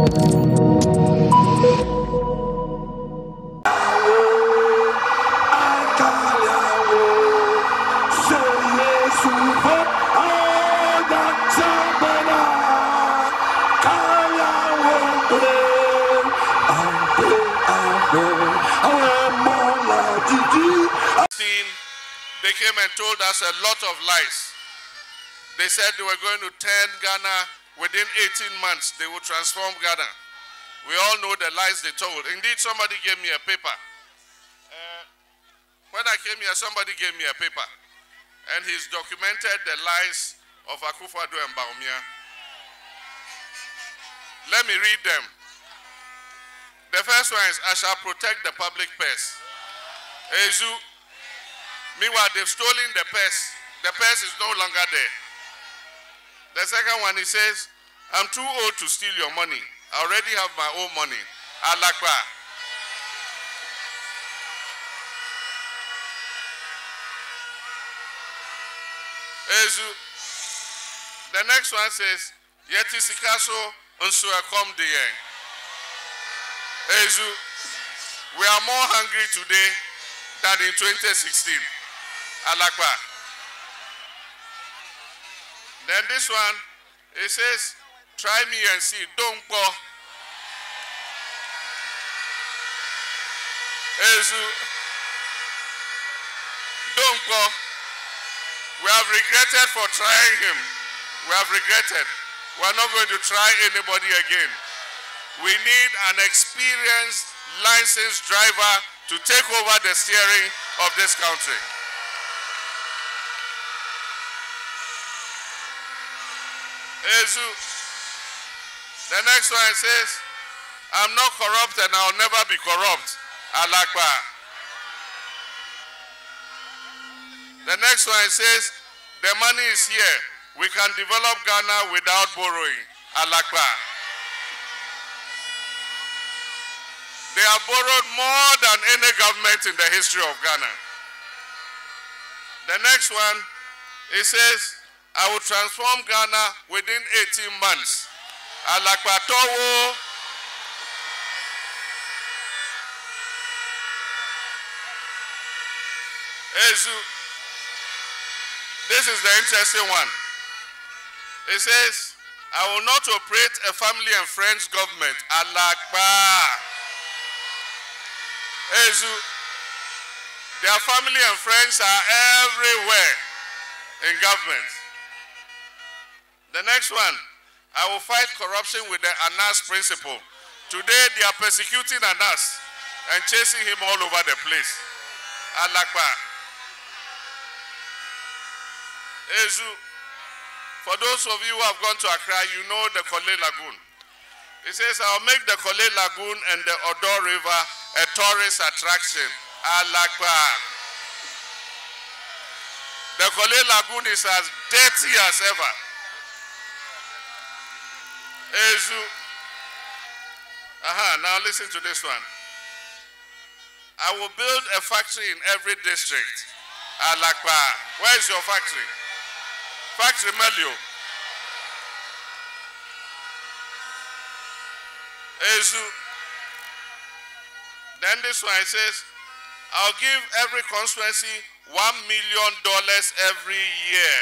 They came and told us a lot of lies. They said they were going to turn Ghana within 18 months. They would transform Ghana. We all know the lies they told. Indeed, somebody gave me a paper. When I came here, somebody gave me a paper. And he's documented the lies of Akufo-Addo and Bawumia. Let me read them. The first one is, I shall protect the public purse. Ezu. Meanwhile, they've stolen the purse. The purse is no longer there. The second one, he says, I'm too old to steal your money. I already have my own money. Alakwa. Ezu. The next one says, Yeti Sikaso unso come the end. Ezu. We are more hungry today than in 2016. Alakwa. Then this one, it says, try me and see. Don't go. Ezu. Don't go. We have regretted for trying him. We have regretted. We are not going to try anybody again. We need an experienced, licensed driver to take over the steering of this country. Ezu. The next one says, I'm not corrupt and I'll never be corrupt. Alakwa. The next one says, the money is here. We can develop Ghana without borrowing. Alakwa. They have borrowed more than any government in the history of Ghana. The next one, it says, I will transform Ghana within 18 months. Alakwa Towo. Ezu. This is the interesting one. It says, I will not operate a family and friends government. Alakwa. Ezu. Their family and friends are everywhere in government. The next one, I will fight corruption with the Anas principle. Today they are persecuting Anas and chasing him all over the place. Alakwa. Ezu. For those of you who have gone to Accra, you know the Kole Lagoon. It says, I'll make the Kole Lagoon and the Odo River a tourist attraction. Alakwa. The Kole Lagoon is as dirty as ever. Ezu. Now listen to this one. I will build a factory in every district. Alakwa. Where is your factory? Factory Melio. Ezu. Then this one says, I'll give every constituency $1 million every year.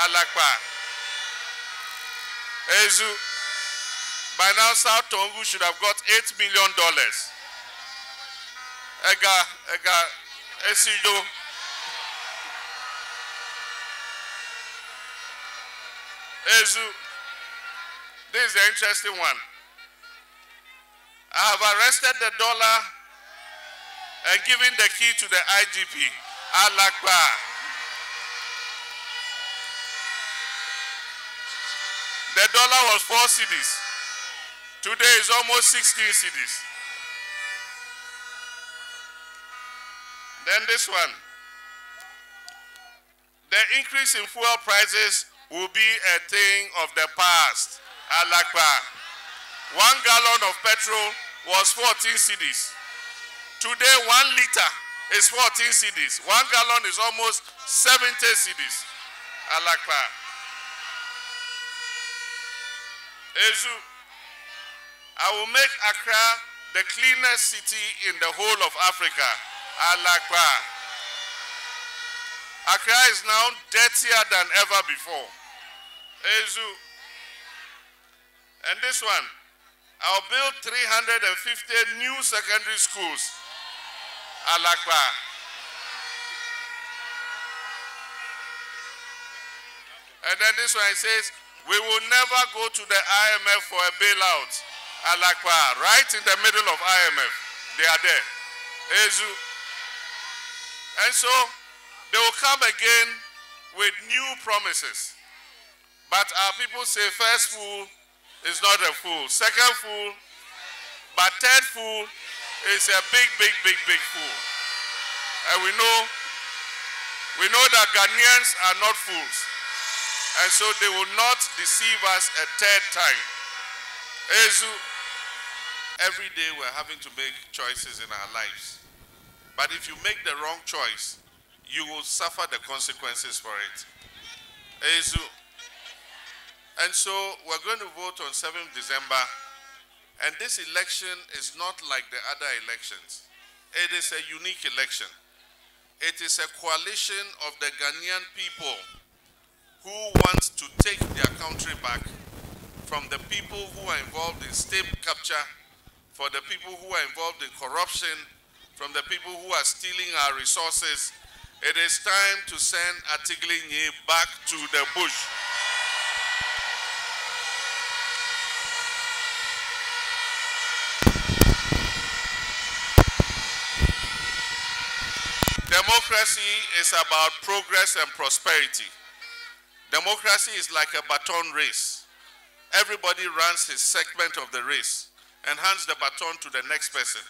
Alakwa. Ezu. By now, South Tongu should have got $8 million. Ega, Esido. Ezu. This is the interesting one. I have arrested the dollar and given the key to the IGP. Alakwa. The dollar was 4 cedis. Today is almost 16 cedis. Then this one. The increase in fuel prices will be a thing of the past. Alakwa. 1 gallon of petrol was 14 cedis. Today, 1 liter is 14 cedis. 1 gallon is almost 70 cedis. Alakwa. Ezu. I will make Accra the cleanest city in the whole of Africa. Allah Akbar. Accra is now dirtier than ever before. Ezu. And this one, I'll build 350 new secondary schools. Allah Akbar. And then this one says, we will never go to the IMF for a bailout. Allah Akbar. Right in the middle of IMF. They are there. Ezu. And so, they will come again with new promises. But our people say first fool is not a fool. Second fool, but third fool is a big fool. And we know that Ghanaians are not fools. And so they will not deceive us a third time. Ezu, every day we're having to make choices in our lives. But if you make the wrong choice, you will suffer the consequences for it. Ezu. And so we're going to vote on 7th December. And this election is not like the other elections. It is a unique election. It is a coalition of the Ghanaian people who want to take their country back from the people who are involved in state capture, for the people who are involved in corruption, from the people who are stealing our resources. It is time to send Atiglinyi back to the bush. Democracy is about progress and prosperity. Democracy is like a baton race. Everybody runs his segment of the race and hands the baton to the next person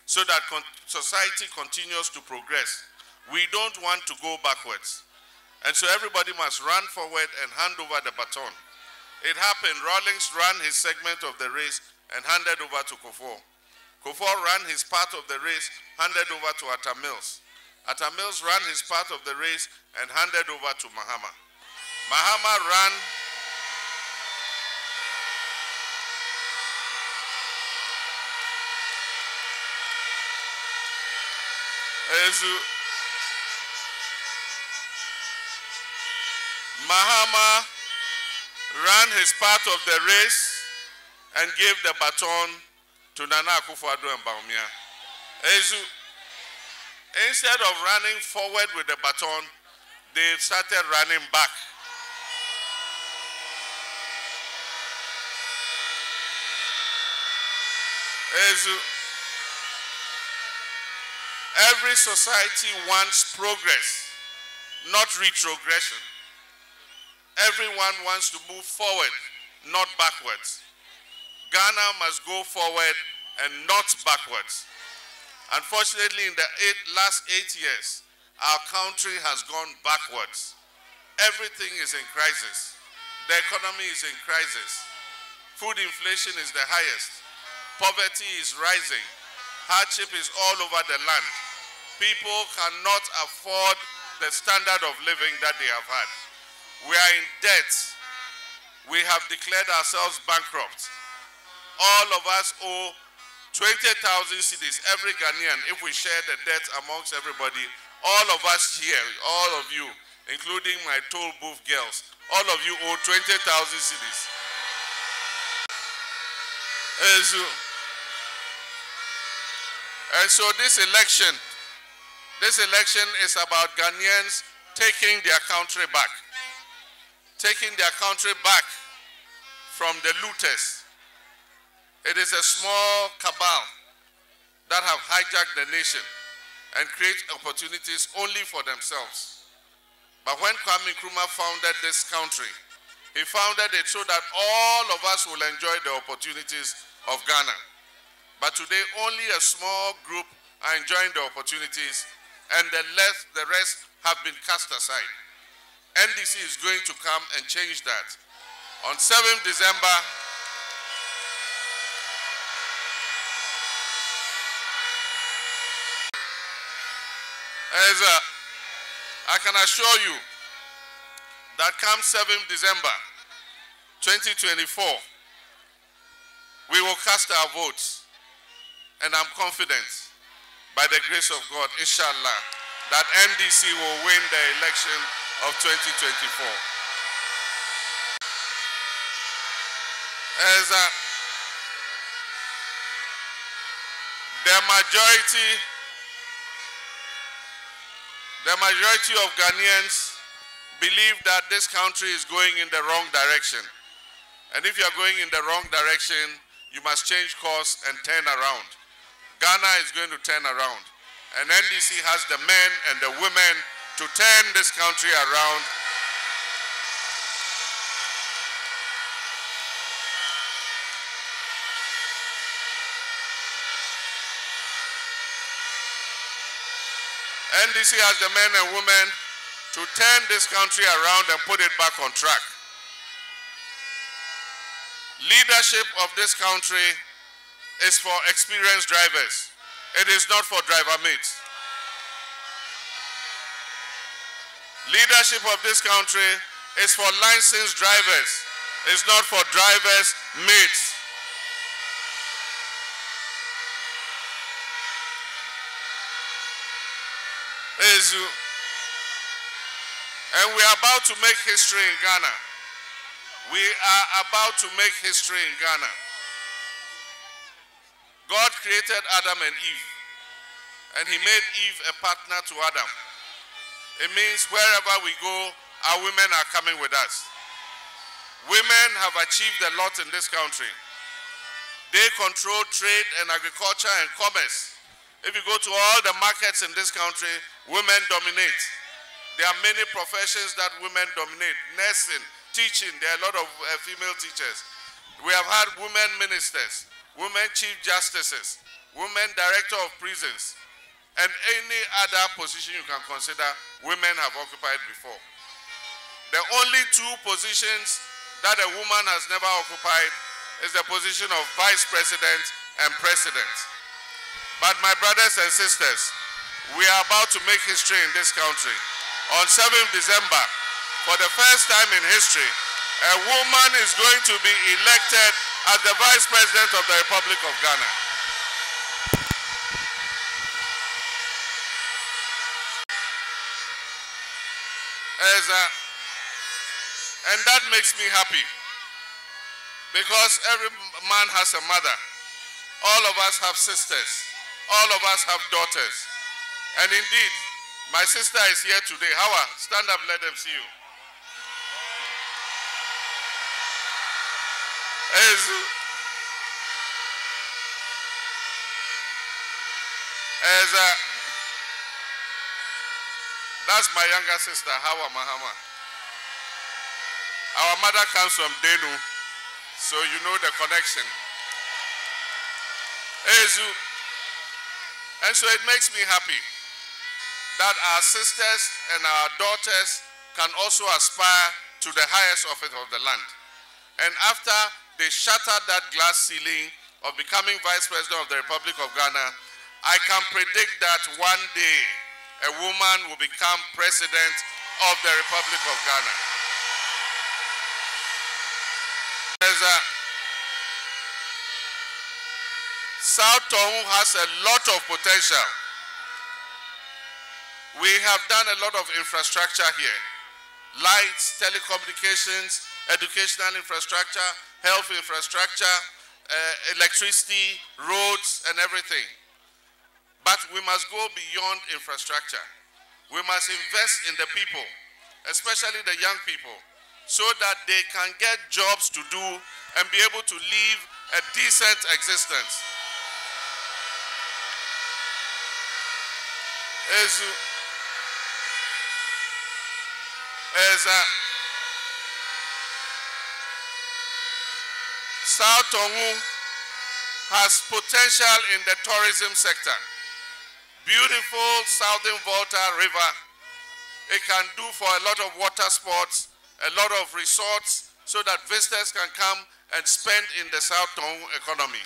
so that society continues to progress. We don't want to go backwards. And so everybody must run forward and hand over the baton. It happened. Rawlings ran his segment of the race and handed over to Kufuor. Kufuor ran his part of the race, handed over to Atta Mills. Atta Mills ran his part of the race and handed over to Mahama. Mahama ran Mahama ran his part of the race and gave the baton to Nana Akufo-Addo and Bawumia. Instead of running forward with the baton, they started running back. Every society wants progress, not retrogression. Everyone wants to move forward, not backwards. Ghana must go forward and not backwards. Unfortunately, in the last 8 years, our country has gone backwards. Everything is in crisis. The economy is in crisis. Food inflation is the highest. Poverty is rising. Hardship is all over the land. People cannot afford the standard of living that they have had. We are in debt. We have declared ourselves bankrupt. All of us owe 20,000 cedis, every Ghanaian. If we share the debt amongst everybody, all of us here, all of you, including my toll booth girls, all of you owe 20,000 cedis. And so this election is about Ghanaians taking their country back. Taking their country back from the looters. It is a small cabal that have hijacked the nation and create opportunities only for themselves. But when Kwame Nkrumah founded this country, he founded it so that all of us will enjoy the opportunities of Ghana. But today, only a small group are enjoying the opportunities, and the rest have been cast aside. NDC is going to come and change that. On 7th December, I can assure you that come 7th December 2024, We will cast our votes, and I'm confident, by the grace of God, inshallah, that NDC will win the election of 2024. As the majority of Ghanaians believe that this country is going in the wrong direction. And if you are going in the wrong direction, you must change course and turn around. Ghana is going to turn around. And NDC has the men and the women to turn this country around. NDC has the men and women to turn this country around and put it back on track. Leadership of this country is for experienced drivers. It is not for driver mates. Leadership of this country is for licensed drivers. It's not for drivers mates. And we are about to make history in Ghana. We are about to make history in Ghana. God created Adam and Eve, and he made Eve a partner to Adam. It means wherever we go, our women are coming with us. Women have achieved a lot in this country. They control trade and agriculture and commerce. If you go to all the markets in this country, women dominate. There are many professions that women dominate. Nursing, teaching, there are a lot of female teachers. We have had women ministers, women chief justices, women director of prisons, and any other position you can consider, women have occupied before. The only two positions that a woman has never occupied is the position of vice president and president. But my brothers and sisters, we are about to make history in this country. On 7th December, for the first time in history, a woman is going to be elected as the Vice President of the Republic of Ghana. And that makes me happy, because every man has a mother. All of us have sisters. All of us have daughters. And indeed, my sister is here today. Hawa, stand up, let them see you. That's my younger sister, Hawa Mahama. Our mother comes from Denu, so you know the connection. And so it makes me happy that our sisters and our daughters can also aspire to the highest office of the land. And after they shattered that glass ceiling of becoming Vice President of the Republic of Ghana, I can predict that one day a woman will become President of the Republic of Ghana. South Tongu has a lot of potential. We have done a lot of infrastructure here. Lights, telecommunications, educational infrastructure, health infrastructure, electricity, roads, and everything. But we must go beyond infrastructure. We must invest in the people, especially the young people, so that they can get jobs to do and be able to live a decent existence. South Tongu has potential in the tourism sector. Beautiful Southern Volta River. It can do for a lot of water sports, a lot of resorts, so that visitors can come and spend in the South Tongu economy.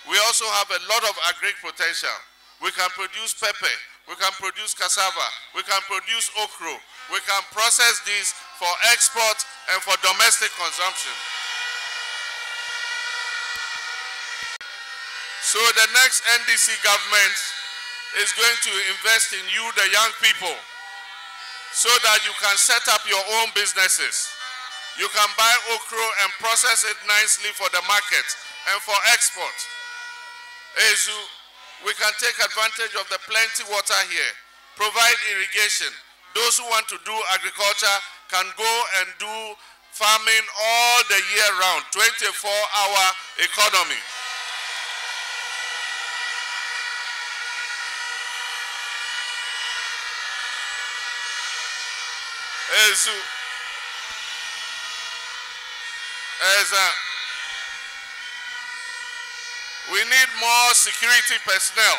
We also have a lot of agric potential. We can produce pepper, we can produce cassava, we can produce okra. We can process these for export and for domestic consumption. So the next NDC government is going to invest in you, the young people, so that you can set up your own businesses. You can buy okra and process it nicely for the market and for export. Ezu, we can take advantage of the plenty water here, provide irrigation. Those who want to do agriculture can go and do farming all the year round, 24-hour economy. Ezu, we need more security personnel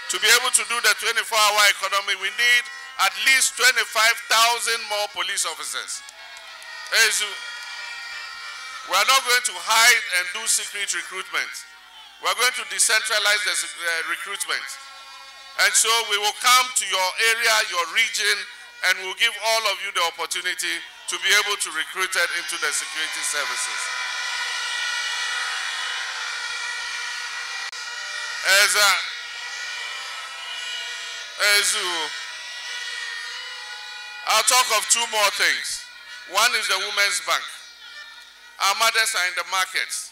to be able to do the 24-hour economy. We need at least 25,000 more police officers. We are not going to hide and do secret recruitment. We are going to decentralize the recruitment. And so we will come to your area, your region, and we'll give all of you the opportunity to be able to recruit into the security services. I'll talk of two more things. One is the Women's Bank. Our mothers are in the markets.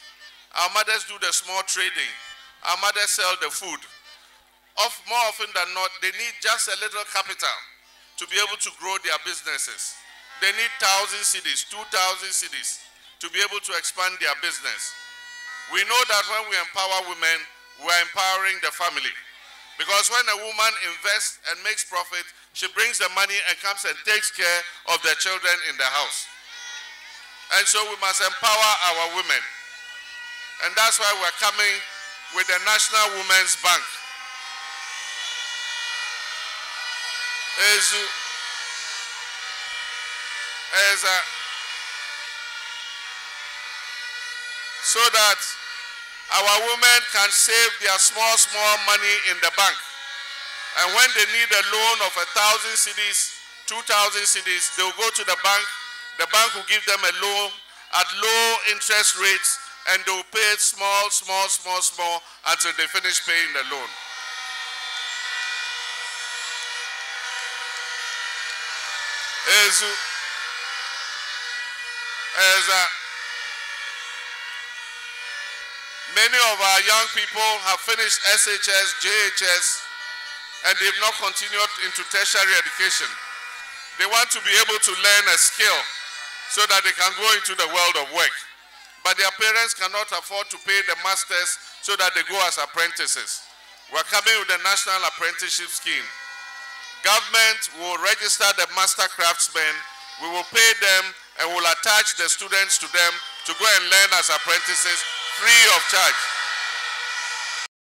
Our mothers do the small trading. Our mothers sell the food. More often than not, they need just a little capital to be able to grow their businesses. They need 1,000 cedis, 2,000 cedis to be able to expand their business. We know that when we empower women, we are empowering the family. Because when a woman invests and makes profit, she brings the money and comes and takes care of the children in the house. And so we must empower our women. And that's why we're coming with the National Women's Bank. So that our women can save their small money in the bank. And when they need a loan of 1,000 cedis, 2,000 cedis, they will go to the bank. The bank will give them a loan at low interest rates, and they will pay it small until they finish paying the loan. Many of our young people have finished SHS, JHS, and they've not continued into tertiary education. They want to be able to learn a skill so that they can go into the world of work. But their parents cannot afford to pay the masters so that they go as apprentices. We're coming with the National Apprenticeship Scheme. Government will register the master craftsmen, we will pay them, and will attach the students to them to go and learn as apprentices free of charge.